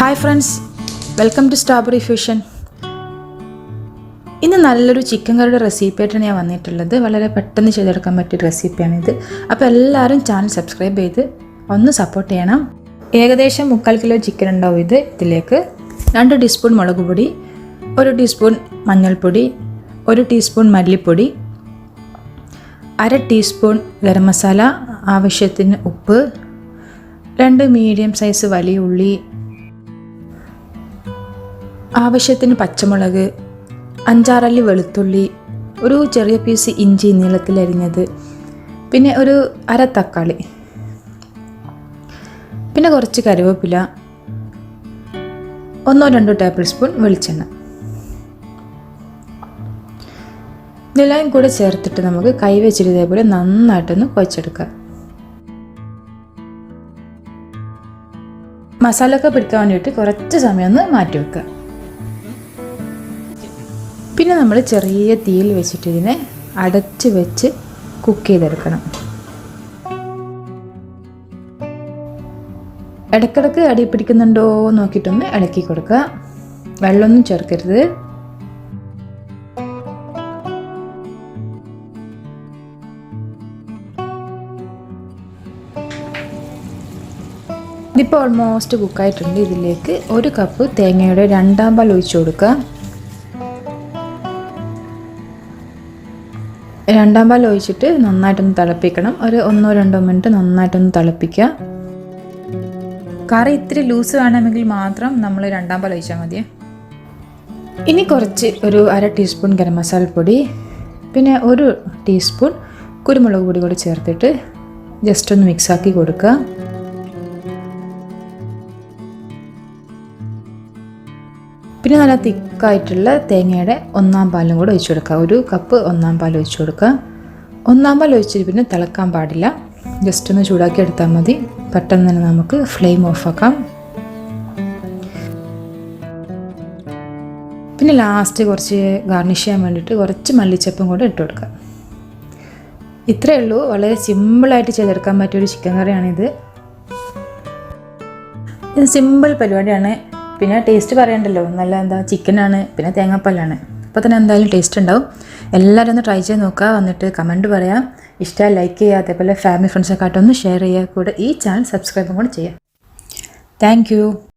Hi friends, welcome to Strawberry Fusion. ഇന്ന് നല്ലൊരു chicken കറിയുടെ റെസിപ്പിയായിട്ടാണ് ഞാൻ വന്നിട്ടുള്ളത്. വളരെ പെട്ടെന്ന് ചെയ്തെടുക്കാൻ പറ്റിയ റെസിപ്പിയാണിത്. അപ്പോൾ എല്ലാവരും ചാനൽ സബ്സ്ക്രൈബ് ചെയ്ത് ഒന്ന് സപ്പോർട്ട് ചെയ്യണം. ഏകദേശം 3/4 കിലോ ചിക്കൻ ഉണ്ടാവും ഇതിലേക്ക് 2 ടീസ്പൂൺ മുളക് പൊടി, 1 ടീസ്പൂൺ മഞ്ഞൾപ്പൊടി, 1 ടീസ്പൂൺ മല്ലിപ്പൊടി, 1/2 ടീസ്പൂൺ ഗരം മസാല, ആവശ്യത്തിന് ഉപ്പ്, 2 മീഡിയം സൈസ് വലിയ ഉള്ളി, ആവശ്യത്തിന് പച്ചമുളക്, 5-6 അല്ലി വെളുത്തുള്ളി, ഒരു ചെറിയ പീസ് ഇഞ്ചി നീളത്തിലരിഞ്ഞത്, പിന്നെ ഒരു 1/2 തക്കാളി, പിന്നെ കുറച്ച് കറിവേപ്പില, 1-2 ടേബിൾ സ്പൂൺ വെളിച്ചെണ്ണ. ഇതെല്ലാം കൂടെ ചേർത്തിട്ട് നമുക്ക് കൈവച്ചിട്ട് ഇതേപോലെ നന്നായിട്ടൊന്ന് കുഴച്ചെടുക്കാം. മസാലയൊക്കെ പിടിക്കാൻ വേണ്ടിയിട്ട് കുറച്ച് സമയം ഒന്ന് മാറ്റി വെക്കുക. പിന്നെ നമ്മൾ ചെറിയ തീയിൽ വെച്ചിട്ട് ഇതിനെ അടച്ച് വെച്ച് കുക്ക് ചെയ്തെടുക്കണം. ഇടയ്ക്കിടയ്ക്ക് അടി പിടിക്കുന്നുണ്ടോ നോക്കിയിട്ടൊന്ന് ഇളക്കി കൊടുക്കുക. വെള്ളമൊന്നും ചേർക്കരുത്. ഇതിപ്പോൾ ഓൾമോസ്റ്റ് കുക്കായിട്ടുണ്ട്. ഇതിലേക്ക് 1 കപ്പ് തേങ്ങയുടെ 2/2 പാൽ ഒഴിച്ചു കൊടുക്കുക. 2/2 പാൽ ഒഴിച്ചിട്ട് നന്നായിട്ടൊന്ന് തിളപ്പിക്കണം. ഒരു 1-2 മിനിറ്റ് നന്നായിട്ടൊന്ന് തിളപ്പിക്കുക. കറി ഇത്തിരി ലൂസ് വേണമെങ്കിൽ മാത്രം നമ്മൾ 2/2 പാൽ ഒഴിച്ചാൽ മതിയേ. ഇനി കുറച്ച് ഒരു 1/2 ടീസ്പൂൺ ഗരം മസാലപ്പൊടി, പിന്നെ 1 ടീസ്പൂൺ കുരുമുളക് പൊടി കൂടി ചേർത്തിട്ട് ജസ്റ്റ് ഒന്ന് മിക്സാക്കി കൊടുക്കുക. പിന്നെ നല്ല തിക്കായിട്ടുള്ള തേങ്ങയുടെ 1/4 പാലും കൂടെ ഒഴിച്ചു കൊടുക്കുക. 1 കപ്പ് 1/4 പാൽ ഒഴിച്ചു കൊടുക്കുക. 1/4 പാൽ ഒഴിച്ചിട്ട് പിന്നെ തിളക്കാൻ പാടില്ല. ജസ്റ്റ് ഒന്ന് ചൂടാക്കി എടുത്താൽ മതി. പെട്ടെന്ന് തന്നെ നമുക്ക് ഫ്ലെയിം ഓഫാക്കാം. പിന്നെ ലാസ്റ്റ് കുറച്ച് ഗാർണിഷ് ചെയ്യാൻ വേണ്ടിയിട്ട് കുറച്ച് മല്ലിച്ചപ്പും കൂടെ ഇട്ട് കൊടുക്കുക. ഇത്രയേ ഉള്ളൂ. വളരെ സിമ്പിളായിട്ട് ചെയ്തെടുക്കാൻ പറ്റിയൊരു ചിക്കൻ കറിയാണിത്. ഇത് സിമ്പിൾ പരിപാടിയാണ്. പിന്നെ ടേസ്റ്റ് പറയണ്ടല്ലോ, നല്ല ചിക്കനാണ്, പിന്നെ തേങ്ങാപ്പാലാണ്. അപ്പോൾ തന്നെ എന്തായാലും ടേസ്റ്റ് ഉണ്ടാവും. എല്ലാവരും ഒന്ന് ട്രൈ ചെയ്ത് നോക്കുക. വന്നിട്ട് കമൻറ്റ് പറയാം. ഇഷ്ടമായി ലൈക്ക് ചെയ്യുക. അതേപോലെ ഫാമിലി ഫ്രണ്ട്സൊക്കെ ആയിട്ടൊന്ന് ഷെയർ ചെയ്യുക. കൂടെ ഈ ചാനൽ സബ്സ്ക്രൈബും കൂടെ ചെയ്യുക. Thank you.